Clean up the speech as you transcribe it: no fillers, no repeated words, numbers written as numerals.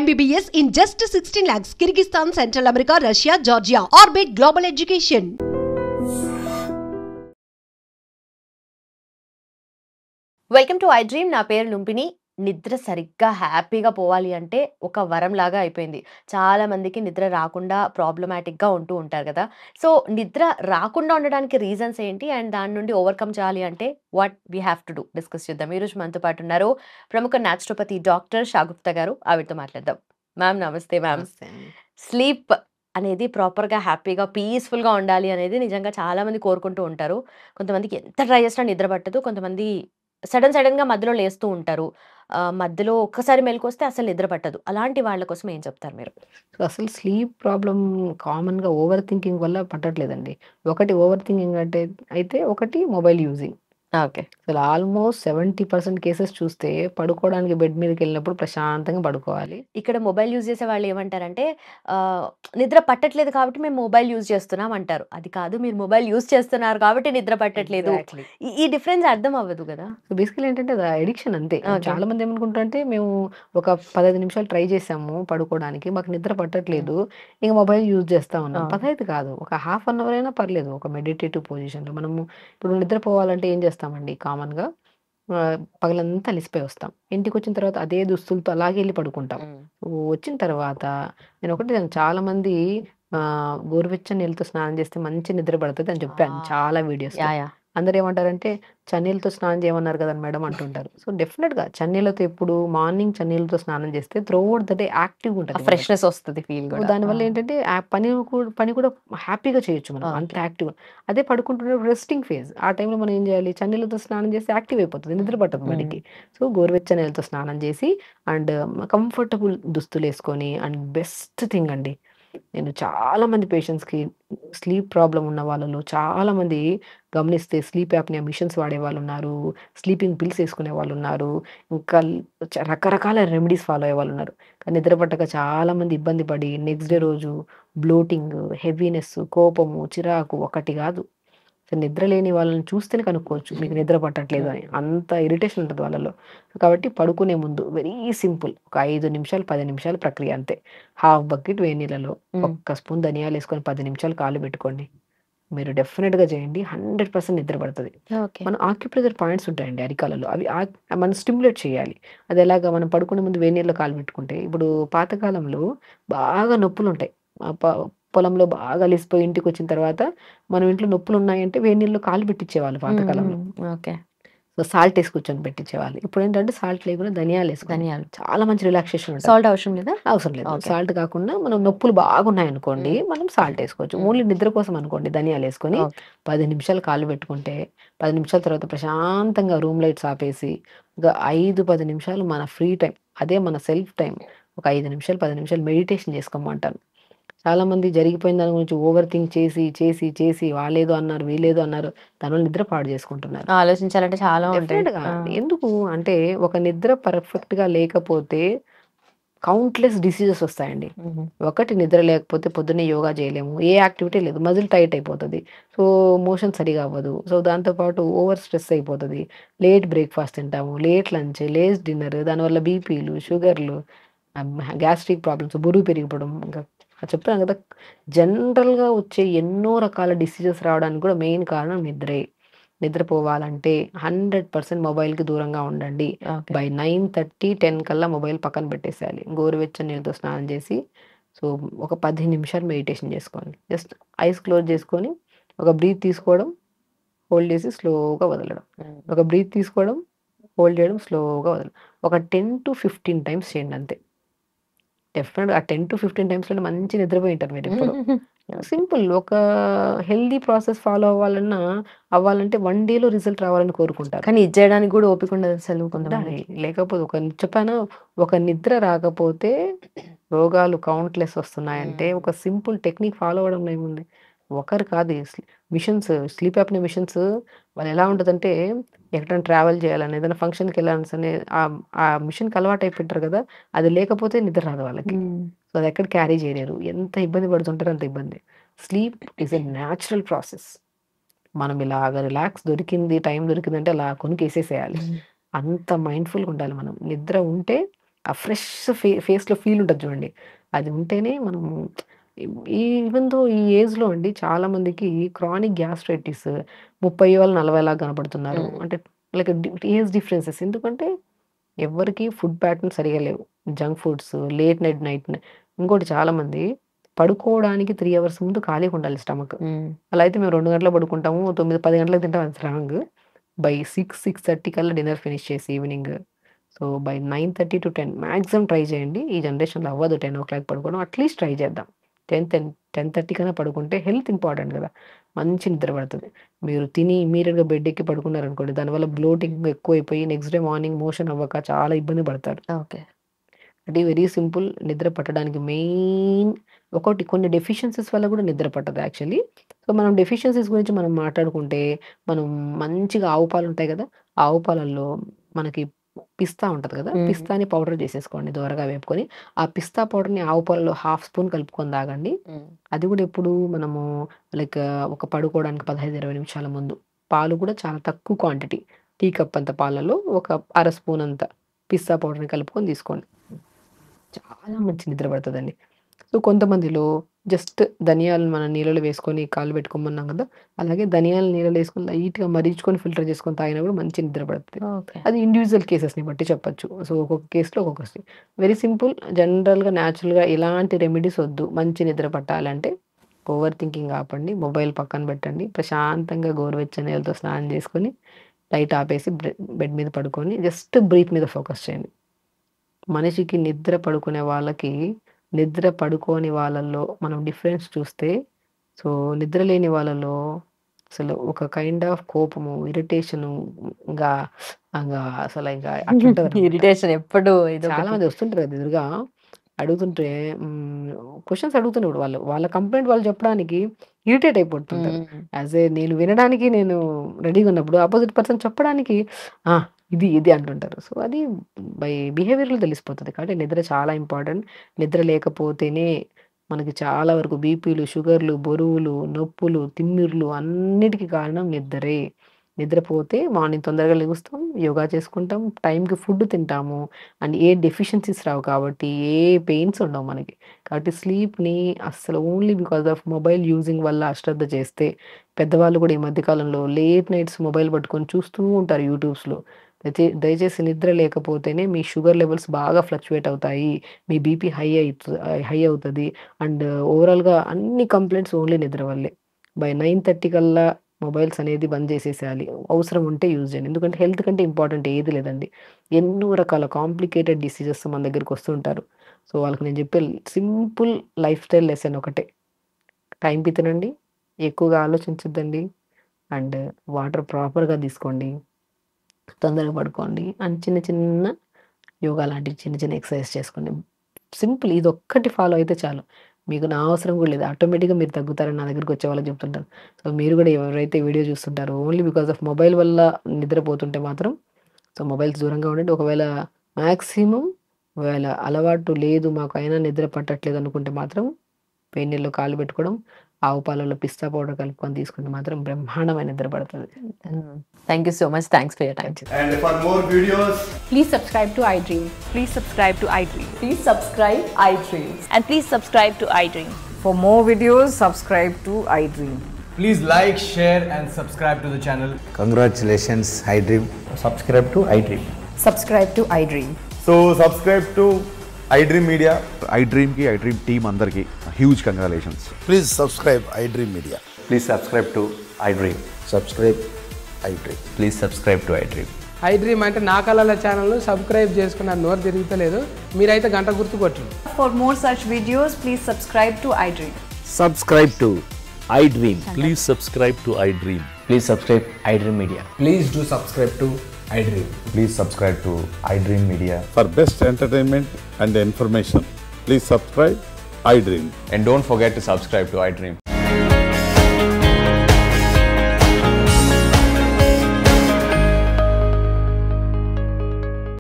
MBBS in just 16 lakhs. Kyrgyzstan, Central America, Russia, Georgia. Orbit Global Education. Welcome to I dream. నా పేరు లుంపిని. నిద్ర సరిగ్గా హ్యాపీగా పోవాలి అంటే ఒక వరం లాగా అయిపోయింది. చాలా మందికి నిద్ర రాకుండా ప్రాబ్లమాటిక్గా ఉంటూ ఉంటారు కదా. సో నిద్ర రాకుండా ఉండడానికి రీజన్స్ ఏంటి అండ్ దాని నుండి ఓవర్కమ్ చేయాలి అంటే what we have to do discuss చేద్దాం. ఈరోజు మనతో పాటు ఉన్నారు ప్రముఖ న్యాచురోపతి డాక్టర్ షాగుప్తా గారు. ఆవిడతో మాట్లాడదాం. మ్యామ్ నమస్తే. మ్యామ్, స్లీప్ అనేది ప్రాపర్గా హ్యాపీగా పీస్ఫుల్గా ఉండాలి అనేది నిజంగా చాలా మంది కోరుకుంటూ ఉంటారు. కొంతమందికి ఎంత ట్రై చేసినా నిద్ర పట్టదు. కొంతమంది సడన్‌గా మధ్యలో లేస్తూ ఉంటారు. మధ్యలో ఒక్కసారి మెలుకువొస్తే అసలు నిద్ర పట్టదు. అలాంటి వాళ్ళ కోసం ఏం చెప్తారు మీరు? సో, అసలు స్లీప్ ప్రాబ్లమ్ కామన్‌గా ఓవర్ థింకింగ్ వల్ల పట్టట్లేదండి. ఒకటి ఓవర్ థింకింగ్ అంటే అయితే ఒకటి మొబైల్ యూజింగ్. ఓకే. అసలు ఆల్మోస్ట్ 70% కేసెస్ చూస్తే పడుకోవడానికి బెడ్ మీదకెళ్ళినప్పుడు ప్రశాంతంగా పడుకోవాలి. ఇక్కడ మొబైల్ యూజ్ చేసే వాళ్ళు ఏమంటారంటే ఆహ్, నిద్ర పట్టట్లేదు కాబట్టి మేము మొబైల్ యూజ్ చేస్తున్నాం అంటారు. అది కాదు, మీరు మొబైల్ యూజ్ చేస్తున్నారు కాబట్టి నిద్ర పట్టట్లేదు. ఎగ్జాక్ట్‌లీ. ఈ డిఫరెన్స్ అర్థం అవ్వదు గదా! సో, బేసికల్లీ ఏంటంటే అది అడిక్షన్ అంతే. ఓకే. చాలామంది ఏమనుకుంటారంటే మేము ఒక 15 నిమిషాలు ట్రై చేసాము పడుకోవడానికి. మాకు నిద్ర పట్టట్లేదు. ఇంక మొబైల్ యూజ్ చేస్తా ఉన్నాం. అవును. పదైతే కాదు. ఒక హాఫ్ అన్ అవర్ అయినా పర్లేదు. ఒక మెడిటేటివ్ పొజిషన్‌లో మనము ఇప్పుడు నిద్రపోవాలంటే ఏం చేస్తామండి కామన్‌గా పగలంతా అలిసిపోయి వస్తాం. ఇంటికొచ్చిన తర్వాత అదే దుస్తులతో అలాగే ఎళ్లి పడుకుంటాం. హ్మ్. వచ్చిన తర్వాత చాలామంది గోరువెచ్చని నీళ్ళతో స్నానం చేస్తే మంచి నిద్ర పడతది అని చెప్పాను చాలా వీడియోస్‌లో. యాహ్! అందరూ ఏమంటారంటే చన్నీళ్ళతో స్నానం చేయమన్నారు కదా మేడం అంటుంటారు. సో, డెఫినిట్‌గా చన్నీళ్ళతో ఎప్పుడు మార్నింగ్ చన్నీళ్ళతో స్నానం చేస్తే త్రూఅవుట్ ద డే యాక్టివ్‌గా ఉంటది మనకి. ఫ్రెష్‌నెస్ వస్తది ఫీల్ సో, గూడా. దానివల్ల ఏంటంటే పని కూడా హ్యాపీగా చేయొచ్చు మనం. అంత ఓకే. యాక్టివ్‌గా. అదే పడుకుంటున్నప్పుడు రెస్టింగ్ ఫేజ్. ఆ టైంలో మనం ఏం చేయాలి? చన్నీళ్ళతో స్నానం చేస్తే యాక్టివ్ అయిపోతది. నిద్ర పట్టదు మనకి. సో, గోరువెచ్చని నీళ్ళతో స్నానం చేసి అండ్ కంఫర్టబుల్ దుస్తులేసుకొని అండ్ బెస్ట్ థింగ్ అండి. నేను చాలామంది పేషెంట్స్‌కి స్లీప్ ప్రాబ్లమ్ ఉన్న వాళ్ళలో చాలామంది గమనిస్తే స్లీప్ యాప్నియా మిషన్స్ వాడేవాళ్ళున్నారు. స్లీపింగ్ పిల్స్ ఏసుకునే వాళ్ళున్నారు. ఇంకా రకరకాల రెమెడీస్ ఫాలో అయ్యేవాళ్ళున్నారు. కానీ నిద్ర పట్టక చాలామంది ఇబ్బంది పడి నెక్స్ట్ డే రోజు బ్లోటింగ్, హెవీనెస్, కోపము, చిరాకు ఒకటి కాదు. అసలు నిద్ర లేని వాళ్ళని చూస్తేనే కనుక్కోవచ్చు మీకు నిద్ర పట్టట్లేదు అని. అంత ఇరిటేషన్ ఉంటది వాళ్ళలో. కాబట్టి పడుకునే ముందు వెరీ సింపుల్ ఒక 5 నిమిషాలు, 10 నిమిషాల ప్రక్రియ అంతే. హాఫ్ బకెట్ వేడి నీళ్ళలో ఒక్క స్పూన్ ధనియాలేసుకొని 10 నిమిషాలు కాళ్ళు పెట్టుకోండి. మీరు డెఫినిట్‌గా చేయండి. 100% నిద్ర పడతది. ఓకే. మన ఆక్యుప్రెషర్ పాయింట్స్ ఉంటాయండి అరికాలలో. అవి మనం స్టిమ్యులేట్ చేయాలి. అదెలాగా మనం పడుకునే ముందు వేడి నీళ్ళలో కాలు పెట్టుకుంటే, ఇప్పుడు పాతకాలంలో బాగా నొప్పులుంటాయి. పొలంలో బాగా అలిసిపోయి ఇంటికొచ్చిన తర్వాత మనం ఇంట్లో నొప్పులున్నాయంటే వేడి నీళ్ళలో కాలు పెట్టించేవాళ్ళు పాతకాలంలో. ఓకే. సో, సాల్ట్ ఏసి కూర్చొని పెట్టించేవాళ్ళు. ఇప్పుడేంటంటే సాల్ట్ లేకుండా ధనియాలేసుకొని ధనియాలు. చాలా మంచి రిలాక్సేషన్ ఉంటది. సాల్ట్ అవసరం లేదా? అవసరం లేదు. ఓకే. సాల్ట్ కాకుండా మనం నొప్పులు బాగున్నాయనుకోండి, మనం సాల్ట్ ఏసుకోవచ్చు. హ్మ్. ఓన్లీ నిద్ర కోసం అనుకోండి ధనియాలేసుకొని ఓకే. 10 నిమిషాలు కాళ్ళు పెట్టుకుంటే, 10 నిమిషాల తర్వాత ప్రశాంతంగా రూమ్ లైట్స్ ఆపేసి, ఒక 5, 10 నిమిషాలు మన ఫ్రీ టైమ్ అదే మన సెల్ఫ్ టైమ్. ఒక 5 నిమిషాలు, 10 నిమిషాలు మెడిటేషన్ చేసుకోమంటాను. చాలామంది జరిగిపోయిన దాని గురించి ఓవర్ థింక్ చేసి వాళ్ళేదో అన్నారు, వీళ్ళేదో అన్నారు. దానివల్ల నిద్ర పాడు చేసుకుంటున్నారు. ఆలోచించాలంటే చాలా ఉంటాయి. డెఫినిట్‌గా. ఎందుకు అంటే ఒక నిద్ర పర్ఫెక్ట్‌గా లేకపోతే కౌంట్‌లెస్ డిసీజెస్ వస్తాయండి. ఒకటి నిద్ర లేకపోతే పొద్దున్నే యోగా చేయలేము. ఏ యాక్టివిటీ లేదు. మజిల్ టైట్ అయిపోతది. సో, మోషన్ సరిగ్గా అవ్వదు. సో, దాంతో పాటు ఓవర్ స్ట్రెస్ అయిపోతది. లేట్ బ్రేక్‌ఫాస్ట్ తింటాము. లేట్ లంచ్, లేట్ డిన్నర్ దానివల్ల బీపీలు, షుగర్‌లు, గ్యాస్ట్రిక్ ప్రాబ్లమ్స్, బరువు పెరిగిపోవడం ఇంకా చెప్పాను కదా! జనరల్‌గా వచ్చే ఎన్నో రకాల డిసీజెస్ రావడానికి కూడా మెయిన్ కారణం నిద్రే. నిద్రపోవాలంటే 100% మొబైల్‌కి దూరంగా ఉండండి. ఓకే. బై 9:30, 10 కల్లా మొబైల్ పక్కన పెట్టేసేయాలి. గోరువెచ్చని నీళ్ళతో స్నానం చేసి, సో, ఒక 10 నిమిషాలు మెడిటేషన్ చేసుకోండి. జస్ట్ ఐస్ క్లోజ్ చేసుకొని, ఒక బ్రీత్ తీసుకోవడం, హోల్డ్ చేసి స్లోగా వదలడం. ఒక బ్రీత్ తీసుకోవడం, హోల్డ్ చేయడం, స్లోగా వదలడం. ఒక 10-15 టైమ్స్ చేయండి అంతే. డెఫినిట్‌గా ఆ 10-15 టైమ్స్‌లోనే మంచి నిద్రపోయి ఉంటారు మీరెప్పుడో. సింపుల్. ఒక హెల్తీ ప్రాసెస్ ఫాలో అవ్వాలంటే 1 డేలో రిజల్ట్ రావాలని కోరుకుంటారు. కానీ ఇది చేయడానికి కూడా ఓపిక ఉండదు అసలు ఉండాలి. కొంతమందికి. లేకపోతే చెప్పాను ఒక నిద్ర రాకపోతే రోగాలు కౌంట్‌లెస్ వస్తున్నాయంటే ఒక సింపుల్ టెక్నిక్ ఫాలో అవ్వడంలో ఏముంది? ఒకరు కాదు స్లీప్ యాప్‌ని మిషన్స్ వాళ్ళు ఎలా ఉంటదంటే ఎక్కడైనా ట్రావెల్ చేయాలని ఏదైనా ఫంక్షన్‌కి వెళ్ళాలని సరే ఆ మిషన్‌కి అలవాటు అయిపోయింటారు కదా! అది లేకపోతే నిద్ర రాదు వాళ్ళకి. సో, అది ఎక్కడ క్యారీ చేయలేరు. ఎంత ఇబ్బంది పడుతుంటారో అంత ఇబ్బంది. Sleep is a natural process. మనం ఇలాగ రిలాక్స్ దొరికింది, టైం దొరికిందంటే అలా కొనికేసేసేయాలి. అంత మైండ్‌ఫుల్‌గా ఉండాలి మనం. నిద్ర ఉంటే ఆ ఫ్రెష్ ఫేస్‌లో ఫీల్ ఉంటది చూడండి. అది ఉంటేనే మనము ఈవెన్ దో ఈ ఏజ్‌లో అండి చాలా మందికి క్రానిక్ గ్యాస్ట్రైటిస్ 30 వాళ్ళు 40 లాగా కనపడుతున్నారు. హ్మ్. అంటే లైక్ ఏజ్ డిఫరెన్సెస్ ఎందుకంటే ఎవ్వరికీ ఫుడ్ ప్యాటర్న్ సరిగ్గా లేవు. జంక్ ఫుడ్స్, నైట్ ఇంకోటి చాలామంది పడుకోవడానికి 3 అవర్స్ ముందు ఖాళీగా ఉండాలి స్టమక్. హ్మ్. అలా అయితే మేము 2 గంటలకు పడుకుంటాము. 9, 10 గంటలకు తింటాం అది రాంగ్. బై 6, 6:30 కల్లా డిన్నర్ ఫినిష్ చేసి evening. So, by 9:30-10 maximum try చేయండి. ఈ జనరేషన్‌లో అవ్వదు 10:00 పడుకోవడం. అట్‌లీస్ట్ ట్రై చేద్దాం. 10:30 కన్నా పడుకుంటే హెల్త్ ఇంపార్టెంట్ గదా! మంచి నిద్ర పడతది. మీరు తిని ఇమ్మీడియేట్‌గా బెడ్ ఎక్కి పడుకున్నారనుకోండి, దానివల్ల బ్లోటింగ్ ఎక్కువైపోయి నెక్స్ట్ డే మార్నింగ్ మోషన్ అవ్వక చాలా ఇబ్బంది పడతారు. ఓకే. అది వెరీ సింపుల్. నిద్ర పట్టడానికి మెయిన్ ఒకటి కొన్ని డెఫిషియన్సీస్ వల్ల కూడా నిద్ర పట్టదు యాక్చువల్లీ. సో, మనం డెఫిషియన్సీస్ గురించి మనం మాట్లాడుకుంటే, మనం మంచిగా ఆవు పాలుంటాయి గదా! ఆవు పాలల్లో మనకి పిస్తా ఉంటది కదా! హ్మ్. పిస్తాని పౌడర్ చేసేసుకోండి దోరగా వేపుకొని. ఆ పిస్తా పౌడర్‌ని ఆవు పాలలో హాఫ్ స్పూన్ కలుపుకొని తాగండి. హ్మ్. అది కూడా ఎప్పుడు మనము లైక్ ఒక పడుకోవడానికి 15, 20 నిమిషాల ముందు. పాలు కూడా చాలా తక్కువ క్వాంటిటీ. టీ కప్ అంత పాలలో ఒక అర స్పూన్ అంత పిస్తా పౌడర్‌ని కలుపుకొని తీసుకోండి. చాలా మంచి నిద్ర పడతదండి. సో, కొంతమందిలో జస్ట్ ధనియాలు మనం నీళ్ళలో వేసుకొని కాళ్ళు పెట్టుకోమన్నాం కదా! అలాగే ధనియాలు నీళ్ళలో ఏసుకొని లైట్‌గా మరిగించుకొని ఫిల్టర్ చేసుకొని తాగినా కూడా మంచి నిద్ర పడతది. ఓకే. అది ఇండివిడ్యువల్ కేసెస్‌ని బట్టి చెప్పొచ్చు. సో, ఒక్కొక్క కేస్‌లో ఒక్కొక్క వెరీ సింపుల్ జనరల్‌గా న్యాచురల్‌గా ఎలాంటి రెమెడీస్ వద్దు. మంచి నిద్ర పట్టాలంటే ఓవర్ థింకింగ్ ఆపండి. మొబైల్ పక్కన పెట్టండి. ప్రశాంతంగా గోరువెచ్చని నీళ్ళతో స్నానం చేసుకొని లైట్ ఆపేసి బెడ్ మీద పడుకొని జస్ట్ బ్రీత్ మీద ఫోకస్ చేయండి. మనిషికి నిద్ర పడుకునే వాళ్ళకి, నిద్ర పడుకోని వాళ్ళలో మనం డిఫరెన్స్ చూస్తే, సో, నిద్ర లేని వాళ్ళలో అసలు ఒక కైండ్ ఆఫ్ కోపము, ఇరిటేషను ఇంగా ఇంగా అసలింక అట్లుంటదనమాట. ఇరిటేషన్ ఎప్పుడు చాలా ఇదొకటి. మంది వస్తుంటారు కదా ఎదురుగా. అడుగుతుంటే క్వెషన్స్ అడుగుతున్నప్పుడు వాళ్ళు. వాళ్ళ కంప్లెయింట్ వాళ్ళు చెప్పడానికి ఇరిటేట్ అయిపోతుంటారు. హ్మ్. నేను వినడానికి నేను రెడీగా ఉన్నప్పుడు అపోజిట్ పర్సన్ చెప్పడానికి ఆ! ఇది అంటుంటారు. సో, అది బై బిహేవియర్‌లో తెలిసిపోతది. కాబట్టి నిద్ర చాలా ఇంపార్టెంట్. నిద్ర లేకపోతేనే మనకి చాలా వరకు బీపీలు, షుగర్‌లు, బరువులు, నొప్పులు, తిమ్మిర్లు అన్నిటికి కారణం నిద్రే. నిద్రపోతే మార్నింగ్ తొందరగా లెగుస్తాం, యోగా చేసుకుంటాం, టైంకి ఫుడ్ తింటాము. అండ్ ఏ డెఫిషియన్సీస్ రావు కాబట్టి, ఏ పెయిన్స్ ఉండవు మనకి. కాబట్టి స్లీప్‌ని అస్సలు only because of mobile using వల్ల అశ్రద్ధ చేస్తే, పెద్దవాళ్ళు కూడా ఈ మధ్య కాలంలో లేట్ నైట్స్ మొబైల్ పట్టుకొని చూస్తూ ఉంటారు యూట్యూబ్స్‌లో. దయచేసి నిద్ర లేకపోతేనే మీ షుగర్ లెవెల్స్ బాగా ఫ్లక్చుయేట్ అవుతాయి. మీ బీపీ హై అవుతది. అండ్ ఓవరాల్‌గా అన్ని కంప్లెయింట్స్ ఓన్లీ నిద్ర వల్లే. బై 9:30 కల్లా మొబైల్స్ అనేది బంద్ చేసేసేయాలి. అవసరం ఉంటే యూజ్ చేయండి. ఎందుకంటే హెల్త్ కంటే ఇంపార్టెంట్ ఏది లేదండి. ఎన్నో రకాల కాంప్లికేటెడ్ డిసీజెస్ మన దగ్గరికి వస్తుంటారు. సో, వాళ్ళకి నేను చెప్పే సింపుల్ లైఫ్ స్టైల్ లెసన్ ఒకటే. టైంకి తినండి, ఎక్కువగా ఆలోచించొద్దండి, అండ్ వాటర్ ప్రాపర్‌గా తీసుకోండి, తొందరగా పడుకోండి. అండ్ చిన్న చిన్న యోగా లాంటివి చిన్న చిన్న ఎక్సర్సైజ్ చేసుకోండి. సింపుల్ ఇదొక్కటి ఫాలో అయితే చాలు. మీకు నా అవసరం కూడా లేదు. ఆటోమేటిక్‌గా మీరు తగ్గుతారని నా దగ్గరికొచ్చే వాళ్ళకి చెప్తుంటాను. సో, మీరు కూడా ఎవరైతే వీడియో చూస్తుంటారో ఓన్లీ బికాస్ ఆఫ్ మొబైల్ వల్ల నిద్రపోతుంటే మాత్రం సో, మొబైల్స్ దూరంగా ఉండండి. ఒకవేళ మాక్సిమం ఒకవేళ అలవాటు లేదు మాకు అయినా నిద్ర పట్టట్లేదు అనుకుంటే మాత్రం వేడి నీళ్ళలో కాళ్ళు పెట్టుకోవడం, ఆవు పాలలో పిస్తా పౌడర్ కలుపుకొని తీసుకుంటే మాత్రం బ్రహ్మాండమైన నిద్ర పడతది. Hmm. Thank you so much. Thanks for your time. ఖచ్చితంగా. And for more videos, Please subscribe to iDream. Please subscribe to iDream. Please subscribe iDreams. And please subscribe to iDream. For more videos, subscribe to iDream. please like, share, and subscribe to the channel. Congratulations, iDream. subscribe to iDream. Subscribe to iDream. So subscribe to iDream Media. iDream team అందరికి huge congratulations. Please subscribe iDream Media. Please subscribe to iDream. Subscribe iDream. Please subscribe to iDream. iDream అంటే నా కళల ఛానల్ను subscribe చేసుకున్న నోరు తిరుగుతలేదు. మీరైతే గంట గుర్తు కొట్టండి. For more such videos, please subscribe to iDream. Subscribe to iDream. Please subscribe to iDream. Please subscribe iDream Media. Please do subscribe to iDream. Please subscribe to iDream Media. For best entertainment and information, please subscribe iDream. And don't forget to subscribe to iDream.